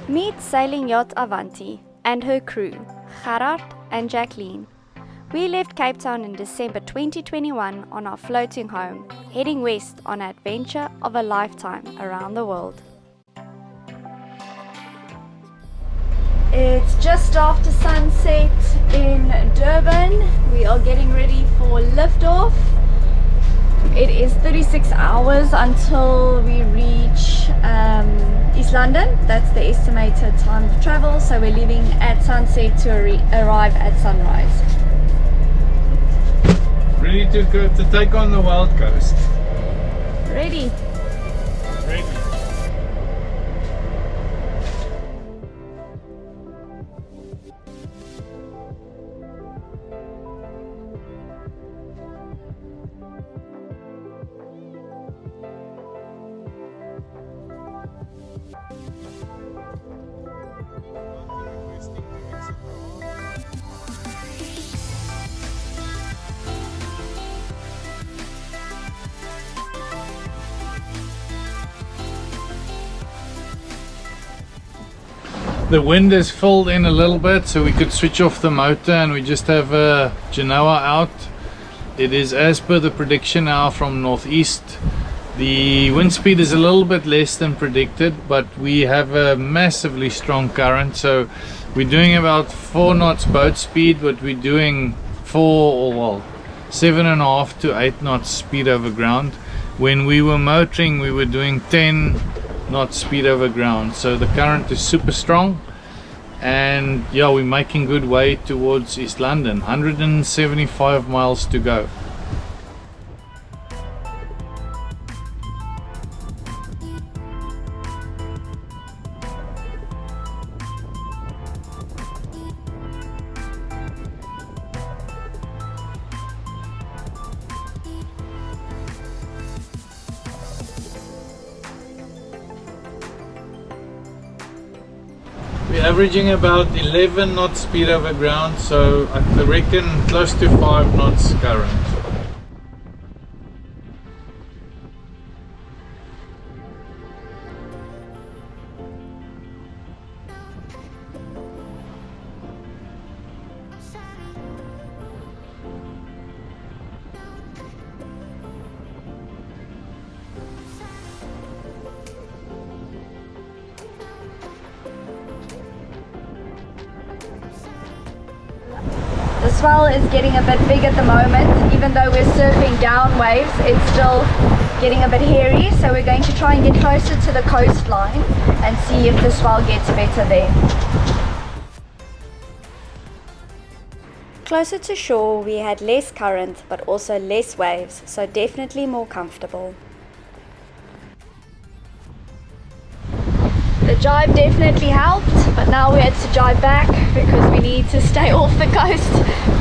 Meet sailing yacht Avanti and her crew, Gerard and Jacqueline. We left Cape Town in December 2021 on our floating home, heading west on an adventure of a lifetime around the world. It's just after sunset in Durban. We are getting ready for liftoff. It is 36 hours until we reach East London. That's the estimated time of travel. So we're leaving at sunset to arrive at sunrise. Ready to go to take on the Wild Coast. Ready. Ready. The wind has filled in a little bit, so we could switch off the motor and we just have Genoa out. It is as per the prediction now from northeast. The wind speed is a little bit less than predicted, but we have a massively strong current, so we're doing about 4 knots boat speed, but we're doing 7.5 to 8 knots speed over ground. When we were motoring, we were doing 10 knots speed over ground, so the current is super strong. And yeah, we're making good way towards East London. 175 miles to go. We're averaging about 11 knots speed over ground, so I reckon close to 5 knots current. The swell is getting a bit big at the moment. Even though we're surfing down waves, it's still getting a bit hairy, so we're going to try and get closer to the coastline and see if the swell gets better there. Closer to shore we had less current but also less waves, so definitely more comfortable. The jibe definitely helped, but now we had to jibe back because we need to stay off the coast.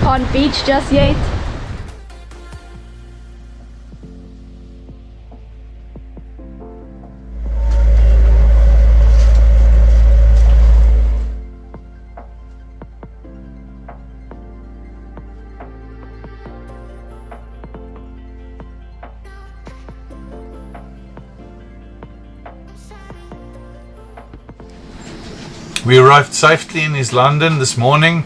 Can't beach just yet. We arrived safely in East London this morning,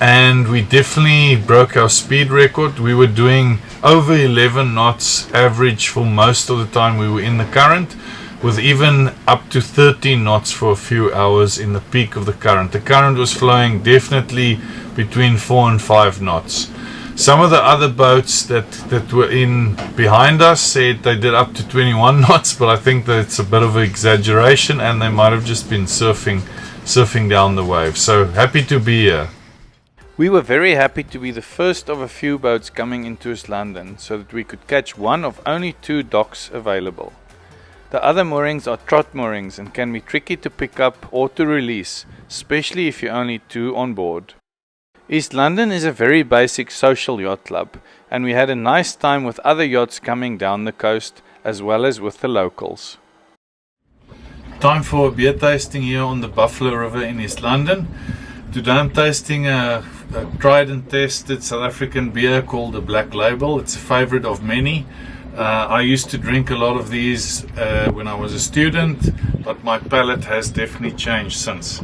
and we definitely broke our speed record. We were doing over 11 knots average for most of the time we were in the current, with even up to 13 knots for a few hours in the peak of the current. The current was flowing definitely between 4 and 5 knots. Some of the other boats that were in behind us said they did up to 21 knots, but I think that it's a bit of an exaggeration and they might have just been surfing down the wave. So happy to be here. We were very happy to be the first of a few boats coming into East London, so that we could catch one of only 2 docks available. The other moorings are trot moorings and can be tricky to pick up or to release, especially if you're only 2 on board. East London is a very basic social yacht club, and we had a nice time with other yachts coming down the coast as well as with the locals. Time for a beer tasting here on the Buffalo River in East London. Today I'm tasting a tried and tested South African beer called the Black Label. It's a favorite of many. I used to drink a lot of these when I was a student, but my palate has definitely changed since.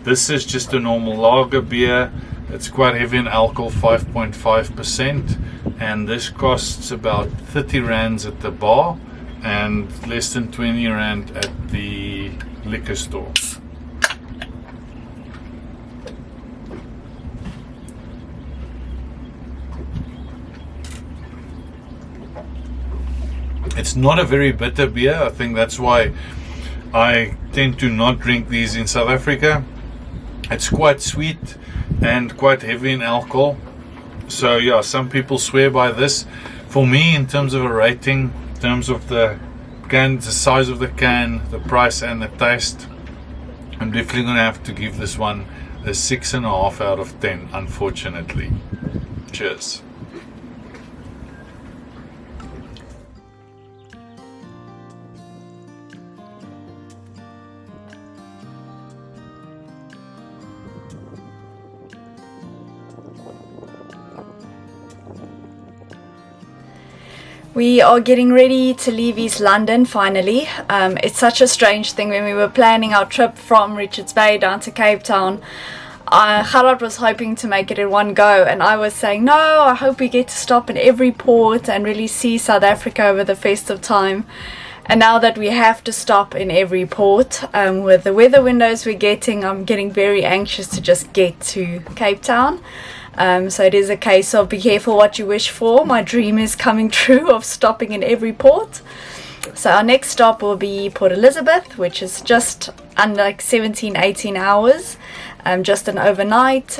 This is just a normal lager beer. It's quite heavy in alcohol, 5.5%, and this costs about 30 rands at the bar and less than 20 rand at the liquor store. It's not a very bitter beer. I think that's why I tend to not drink these in South Africa. It's quite sweet and quite heavy in alcohol. So yeah, some people swear by this. For me, in terms of a rating, in terms of the can, the size of the can, the price and the taste, I'm definitely going to have to give this one a 6.5 out of 10, unfortunately. Cheers. We are getting ready to leave East London finally. It's such a strange thing. When we were planning our trip from Richards Bay down to Cape Town, Gerard was hoping to make it in one go, and I was saying, no, I hope we get to stop in every port and really see South Africa over the festive time. And now that we have to stop in every port, with the weather windows we're getting, I'm getting very anxious to just get to Cape Town. So it is a case of be careful what you wish for. My dream is coming true of stopping in every port. So our next stop will be Port Elizabeth, which is just under like 17-18 hours, just an overnight,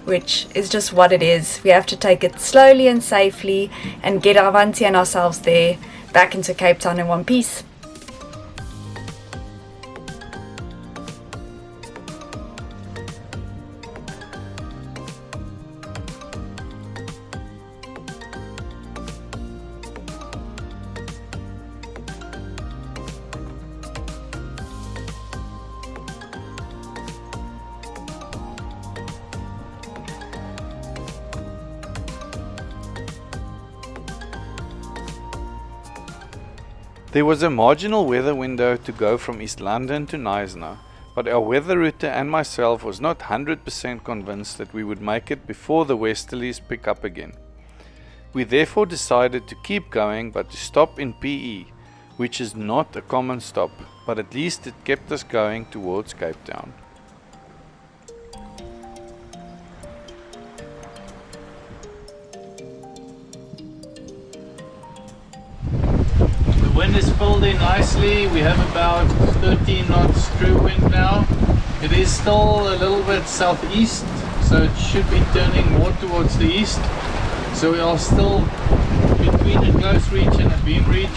which is just what it is. We have to take it slowly and safely and get Avanti and ourselves there back into Cape Town in one piece. There was a marginal weather window to go from East London to Knysna, but our weather router and myself was not 100% convinced that we would make it before the westerlies pick up again. We therefore decided to keep going, but to stop in PE, which is not a common stop, but at least it kept us going towards Cape Town. The wind is filled in nicely. We have about 13 knots true wind now. It is still a little bit southeast, so it should be turning more towards the east. So we are still between a close reach and a beam reach.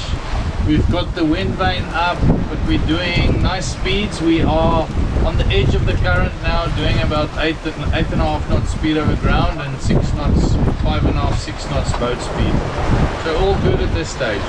We've got the wind vane up, but we're doing nice speeds. We are on the edge of the current now, doing about 8.5 knots speed over ground and 6 knots, 5.5, 6 knots boat speed. So all good at this stage.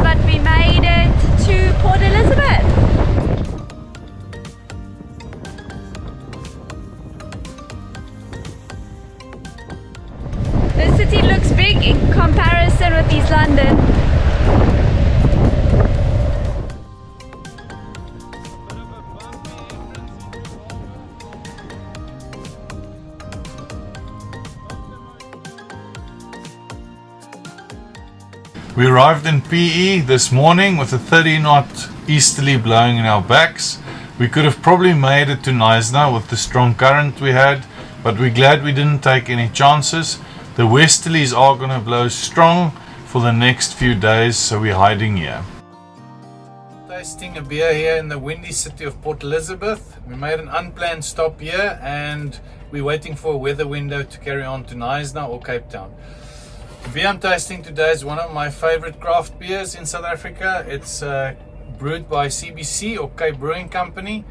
But we made it to Port Elizabeth. The city looks big in comparison with East London. We arrived in PE this morning with a 30-knot easterly blowing in our backs. We could have probably made it to Knysna with the strong current we had, but we're glad we didn't take any chances. The westerlies are going to blow strong for the next few days, so we're hiding here. Tasting a beer here in the windy city of Port Elizabeth. We made an unplanned stop here and we're waiting for a weather window to carry on to Knysna or Cape Town. The beer I'm tasting today is one of my favorite craft beers in South Africa. It's brewed by CBC or Cape Brewing Company.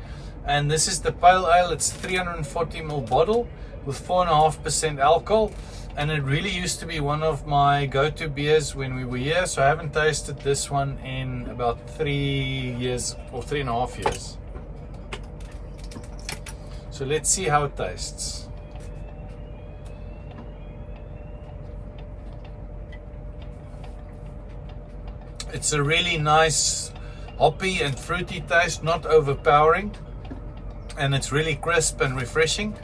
and this is the pale ale. It's 340ml bottle with 4.5% alcohol, and it really used to be one of my go-to beers when we were here. So I haven't tasted this one in about 3 years or 3.5 years. So let's see how it tastes. It's a really nice hoppy and fruity taste, not overpowering, and it's really crisp and refreshing.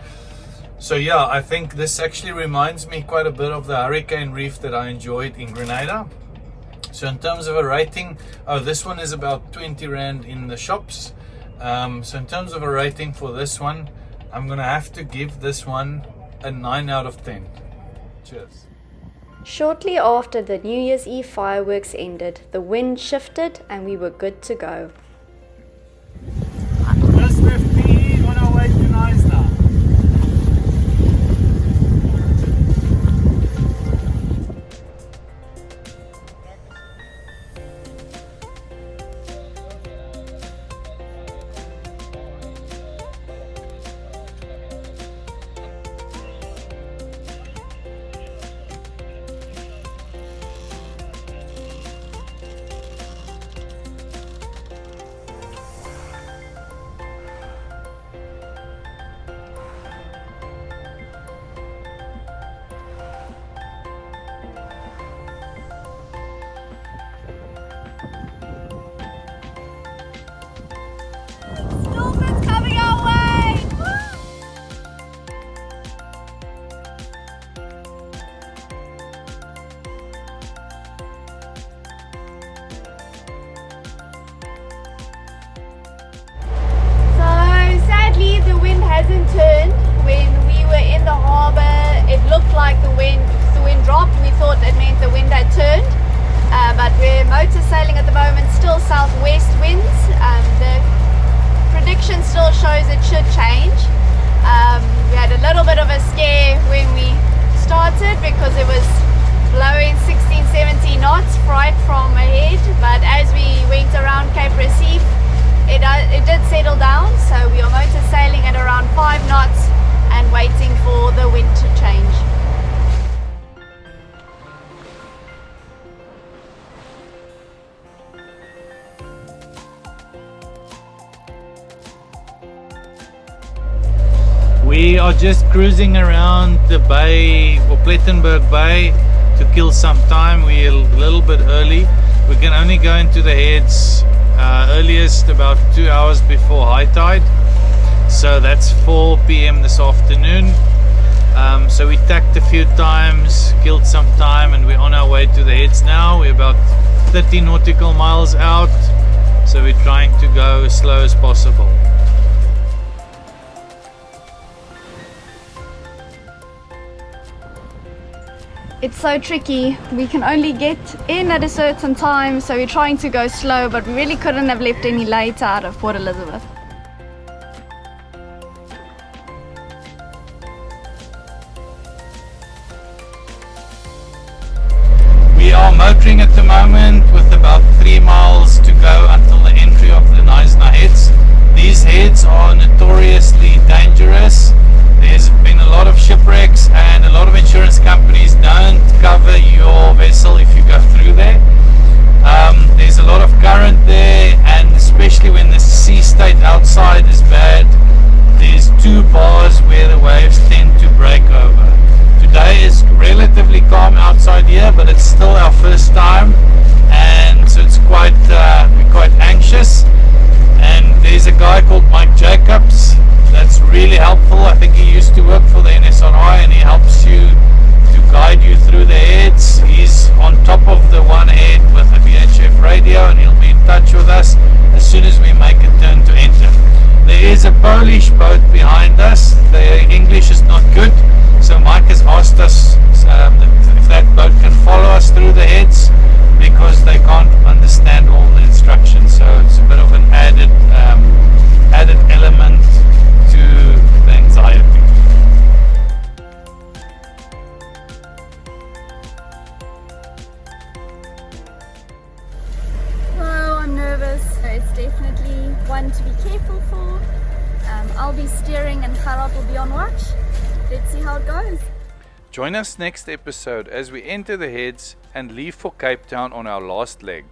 So yeah, I think this actually reminds me quite a bit of the Hurricane Reef that I enjoyed in Grenada. So in terms of a rating, this one is about 20 Rand in the shops. So in terms of a rating for this one, I'm gonna have to give this one a 9 out of 10. Cheers. Shortly after the New Year's Eve fireworks ended, the wind shifted and we were good to go. Just left PE on our way to Knysna. Dolphins coming our way! So sadly the wind hasn't turned. When we were in the harbour it looked like the wind dropped. We thought it meant the wind had turned, but we're motor sailing at the moment, still southwest winds. The prediction still shows it should change. We had a little bit of a scare when we started because it was blowing 16-17 knots right from ahead, but as we went around Cape Recife it did settle down, so we are motor sailing at around 5 knots and waiting for the wind to change. We are just cruising around the bay, or Plettenberg Bay, to kill some time. We're a little bit early. We can only go into the heads earliest about 2 hours before high tide. So that's 4 p.m. this afternoon. So we tacked a few times, killed some time, and we're on our way to the heads now. We're about 30 nautical miles out, so we're trying to go as slow as possible. It's so tricky. We can only get in at a certain time, so we're trying to go slow, but we really couldn't have left any later out of Port Elizabeth. We are motoring at the moment with about 3 miles to go until the entry of the Knysna heads. These heads are notoriously dangerous. There's been a lot of shipwrecks and a lot of insurance companies don't cover your vessel if you go through there. There's a lot of current there, and especially when the sea state outside is bad, there's 2 bars where the waves tend to break over. Today is relatively calm outside here, but it's still our first time, and so it's we're quite anxious. And there's a guy called Mike Jacobs that's really helpful. I think he used to work for the NSRI, and he helps you to guide you through the heads. He's on top of the one head with a VHF radio, and he'll be in touch with us as soon as we make a turn to enter. There is a Polish boat behind us. The English is not good, so Mike has asked us if that boat can follow us through the heads, because they can't understand all the instructions. So it's a bit of an added element to the anxiety. Oh, I'm nervous. It's definitely one to be careful for. how it goes. Join us next episode as we enter the heads and leave for Cape Town on our last leg.